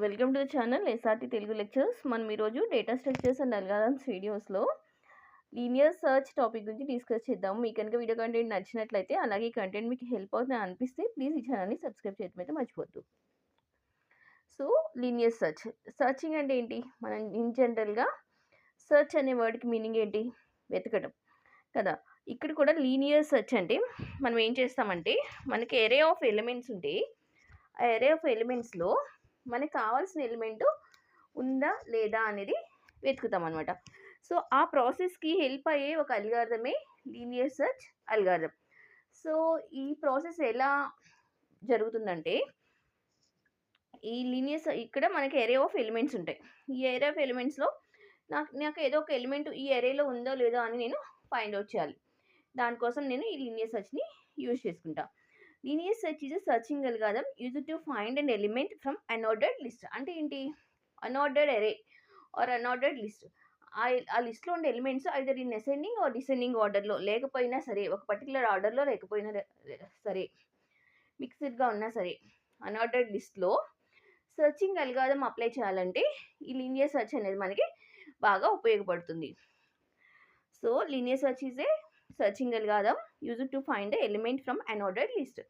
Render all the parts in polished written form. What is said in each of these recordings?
Welcome to the channel SRT Telugu lectures. మనం ఈరోజు data structures and algorithms వీడియోస్లో linear search topic గురించి discuss చేద్దాం. మీకు కనుక వీడియో కంటెంట్ నచ్చినట్లయితే, అలాగే ఈ కంటెంట్ మీకు హెల్ప్ అవుతుంది అనిపిస్తే ప్లీజ్ ఈ ఛానల్ని సబ్స్క్రైబ్ చేయడం అయితే మర్చిపోద్దు. సో లీనియర్ సర్చింగ్ అంటే ఏంటి? మనం ఇన్ జనరల్గా సర్చ్ అనే వర్డ్కి మీనింగ్ ఏంటి? వెతకడం కదా. ఇక్కడ కూడా లీనియర్ సర్చ్ అంటే మనం ఏం చేస్తామంటే, మనకి ఎరే ఆఫ్ ఎలిమెంట్స్ ఉంటే ఆ ఎరే ఆఫ్ ఎలిమెంట్స్లో మనకి కావాల్సిన ఎలిమెంట్ ఉందా లేదా అనేది వెతుకుతాం అనమాట. సో ఆ ప్రాసెస్కి హెల్ప్ అయ్యే ఒక అల్గారిథమే లీనియర్ సర్చ్ అల్గారిథం. సో ఈ ప్రాసెస్ ఎలా జరుగుతుందంటే, ఈ లీనియర్ ఇక్కడ మనకి ఎరే ఆఫ్ ఎలిమెంట్స్ ఉంటాయి. ఈ ఎరే ఆఫ్ ఎలిమెంట్స్లో నాకు ఏదో ఒక ఎలిమెంట్ ఈ ఎరేలో ఉందో లేదో అని నేను ఫైండ్ అవుట్ చేయాలి. దానికోసం నేను ఈ లీనియర్ సర్చ్ని యూజ్ చేసుకుంటా. Linear search is searching algorithm used to find an element from unordered list. అంటే ఏంటి? Unordered array or unordered list. ఆ లిస్ట్లో ఉండే elements either in ascending or descending ఆర్డర్లో లేకపోయినా సరే, ఒక పర్టికులర్ ఆర్డర్లో లేకపోయినా సరే, మిక్స్డ్గా ఉన్నా సరే, అన్ఆర్డర్డ్ లిస్ట్లో సర్చింగ్ అల్గారిథం అప్లై చేయాలంటే ఈ లీనియర్ సెర్చ్ అనేది మనకి బాగా ఉపయోగపడుతుంది. So linear search is a searching algorithm used to find the element from unordered list.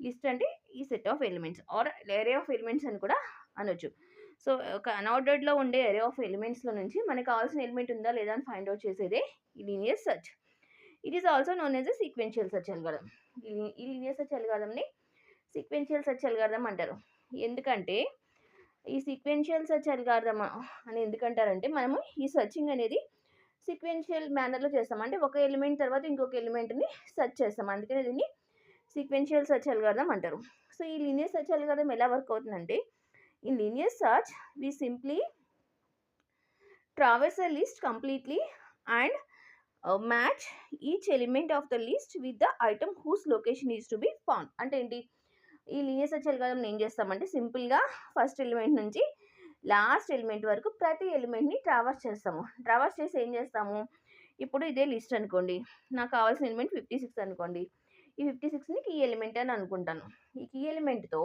List అంటే ఈ set of elements or array of elements అని కూడా అనొచ్చు. సో ఒక అన్ఆర్డర్డ్లో ఉండే ఎరే ఆఫ్ ఎలిమెంట్స్లో నుంచి మనకు కావాల్సిన ఎలిమెంట్ ఉందా లేదా అని ఫైండ్ అవుట్ చేసేదే ఈ linear search. It is also known as a sequential search algorithm. ఈ లీనియర్ సెర్చ్ అల్గారిథంని సీక్వెన్షియల్ సెర్చ్ అల్గారిథం అంటారు. ఎందుకంటే ఈ సీక్వెన్షియల్ సెర్చ్ అల్గారిథం అని ఎందుకంటారంటే, మనము ఈ సర్చింగ్ అనేది సీక్వెన్షియల్ మేనర్లో చేస్తాం. అంటే ఒక ఎలిమెంట్ తర్వాత ఇంకొక ఎలిమెంట్ని సెర్చ్ చేస్తాం. అందుకని దీన్ని సీక్వెన్షియల్ సెర్చ్ అల్గారిథం అంటారు. సో ఈ లీనియర్ సెర్చ్ అల్గారిథం ఎలా వర్క్ అవుతుందంటే, in linear search we simply traverse a list completely and match each element of the list with the item whose location is to be found. అంటే ఏంటి? ఈ linear search algorithm ఏం చేస్తామంటే, సింపుల్గా first element నుంచి last element వరకు ప్రతి ఎలిమెంట్ని traverse చేస్తాము. ట్రావర్స్ చేసి ఏం చేస్తాము? ఇప్పుడు ఇదే లిస్ట్ అనుకోండి, నాకు కావాల్సిన ఎలిమెంట్ 56 అనుకోండి. ఈ 56ని కీ ఎలిమెంట్ అని అనుకుంటాను. ఈ కీ ఎలిమెంట్తో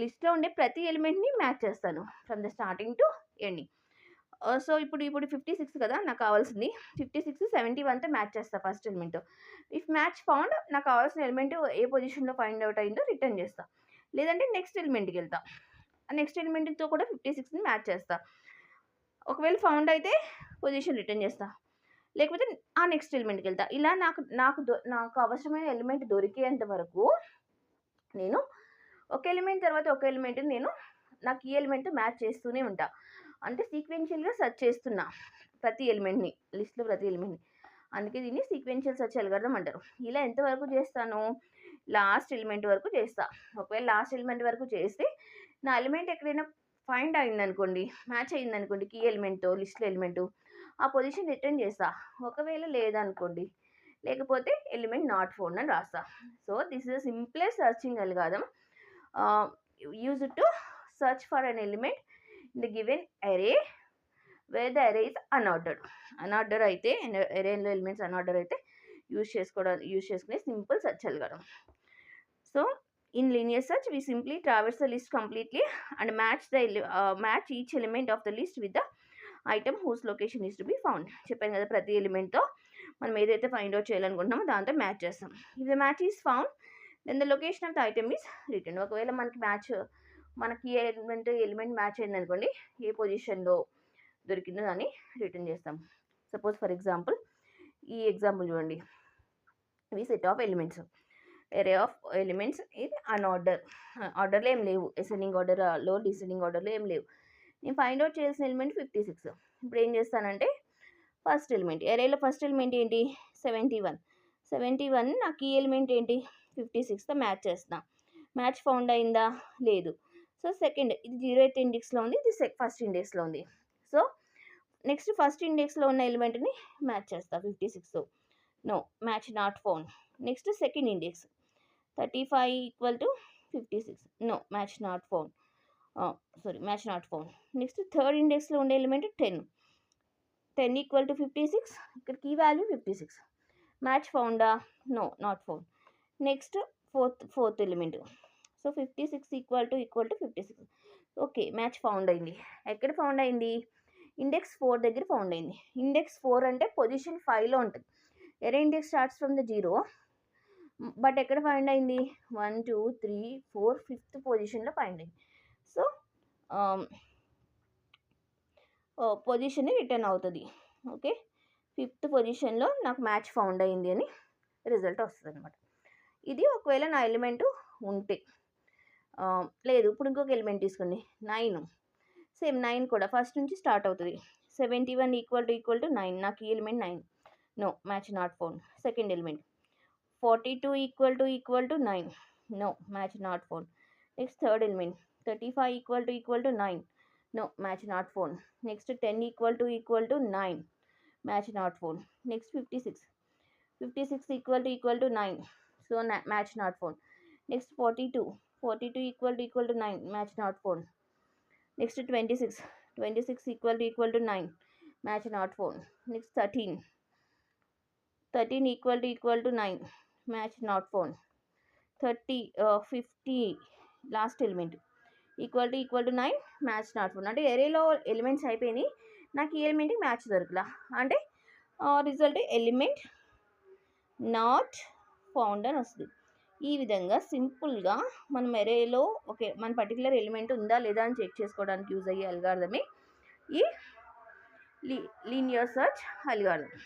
లిస్ట్లో ఉండే ప్రతి ఎలిమెంట్ని మ్యాచ్ చేస్తాను from the starting to ending. So ఇప్పుడు 56 కదా నాకు కావాల్సింది. 56 71తో మ్యాచ్ చేస్తా first element. If match found, నాకు కావాల్సిన ఎలిమెంట్ ఏ పొజిషన్లో ఫైండ్ అవుట్ అయిందో రిటర్న్ చేస్తా. లేదంటే నెక్స్ట్ ఎలిమెంట్కి వెళ్తా. నెక్స్ట్ ఎలిమెంట్తో కూడా 56ని మ్యాచ్ చేస్తా. ఒకవేళ ఫౌండ్ అయితే పొజిషన్ రిటర్న్ చేస్తా, లేకపోతే ఆ నెక్స్ట్ ఎలిమెంట్కి వెళ్తా. ఇలా నాకు అవసరమైన ఎలిమెంట్ దొరికేంత వరకు నేను ఒక ఎలిమెంట్ తర్వాత ఒక ఎలిమెంట్ నాకు ఈ ఎలిమెంట్తో మ్యాచ్ చేస్తూనే ఉంటా. అంటే సీక్వెన్షియల్గా సెర్చ్ చేస్తున్నా ప్రతి ఎలిమెంట్ని, లిస్ట్లో ప్రతి ఎలిమెంట్ని. అందుకే దీన్ని సీక్వెన్షియల్ సెర్చ్ అల్గారిథం అంటారు. ఇలా ఎంతవరకు చేస్తాను? లాస్ట్ ఎలిమెంట్ వరకు చేస్తా. ఒకవేళ లాస్ట్ ఎలిమెంట్ వరకు చేస్తే నా ఎలిమెంట్ ఎక్కడైనా ఫైండ్ అయిందనుకోండి, మ్యాచ్ అయిందనుకోండి కీ ఎలిమెంట్తో లిస్ట్లో ఎలిమెంటు, ఆ పొజిషన్ రిటర్న్ చేస్తా. ఒకవేళ లేదనుకోండి, లేకపోతే ఎలిమెంట్ నాట్ ఫౌండ్ అని రాస్తా. So this is the simplest searching algorithm used to search for an element in the given array where the array is unordered. Unordered అయితే arrayలో ఎలిమెంట్స్ అన్ఆర్డర్ అయితే use చేసుకునే simple search algorithm. So in linear search we simply traverse the list completely and match each element of the list with the item whose location is to be found. చెప్పాను కదా, ప్రతి ఎలిమెంట్తో మనం ఏదైతే find out చేయాలనుకుంటున్నామో దాంతో match చేస్తాం. if the match is found then the location of the item is written. ఒకవేళ మనకి element match అయింది అనుకోండి, ఏ పొజిషన్లో దొరికిందో దాన్ని రిటర్న్ చేస్తాం. సపోజ్ ఫర్ ఎగ్జాంపుల్ ఈ ఎగ్జాంపుల్ చూడండి. ఇవి set of elements, ఎరే of elements. ఇది ఆర్డర్లో ఏం లేవు, అసెండింగ్ ఆర్డర్లో డిసెండింగ్ ఆర్డర్లో ఏం లేవు. నేను ఫైండ్ అవుట్ చేయాల్సిన ఎలిమెంట్ 56. ఇప్పుడు ఏం చేస్తానంటే, ఫస్ట్ ఎలిమెంట్ ఎరేలో ఫస్ట్ ఎలిమెంట్ ఏంటి? 71. నాకు ఈ ఎలిమెంట్ ఏంటి? 56తో మ్యాచ్ చేస్తున్నా. మ్యాచ్ ఫౌండ్ అయిందా? లేదు. సో సెకండ్, ఇది 0th ఇండెక్స్లో ఉంది, ఇది ఫస్ట్ ఇండెక్స్లో ఉంది. సో నెక్స్ట్ ఫస్ట్ ఇండెక్స్లో ఉన్న ఎలిమెంట్ని మ్యాచ్ చేస్తా 56తో. No, match not found. Next second index 35 = 56. No, match not found. Match not found. Next third ఇండెక్స్లో ఉండే ఎలిమెంట్ 10 = 56. ఇక్కడ కీ వాల్యూ 56. మ్యాచ్ ఫౌండా? No, not found. Next fourth element. So 56 = 56. Okay. Match found అయింది. ఎక్కడ found అయింది? Index 4 దగ్గర found అయింది. Index 4 అంటే పొజిషన్ 5లో ఉంటది. Array index starts from the 0 but ఎక్కడ ఫైండ్ అయింది? 1, 2, 3, 4 ఫిఫ్త్ పొజిషన్‌లో ఫైండ్ అయింది. సో, పొజిషన్ రిటర్న్ అవుతది. ఓకే. ఫిఫ్త్ పొజిషన్‌లో నాకు మ్యాచ్ ఫౌండ్ అయింది అని రిజల్ట్ వస్తదనమాట. ఇది ఒకవేళ నా ఎలిమెంట్ ఉంటే. లేదు ఇప్పుడు ఇంకొక ఎలిమెంట్ తీసుకోండి 9. సేమ్ 9 కూడా ఫస్ట్ నుంచి స్టార్ట్ అవుతది. 71 ఈక్వల్ టు 9. నాకు ఈ element 9. No match not found. Second element 42 equal to 9. No match not found. Next third element 35 equal to 9. No match not found. Next 10 equal to 9. Match not found. Next 56 equal to 9. So match not found. Next 42 equal to 9. Match not found. Next 26 equal to 9. Match not found. Next 13 equal to 9. Match not found. 50 last element equal to 9. Match not found. అంటే ఎరేలో elements అయిపోయినాయి. నాకు ఈ ఎలిమెంట్కి match దొరకలా. అంటే result element not found అని వస్తుంది. ఈ విధంగా సింపుల్గా మనం ఎరేలో ఓకే మన పర్టికులర్ ఎలిమెంట్ ఉందా లేదా అని చెక్ చేసుకోవడానికి యూజ్ అయ్యే అల్గారిథమే ఈ లీనియర్ సెర్చ్ అల్గారిథం.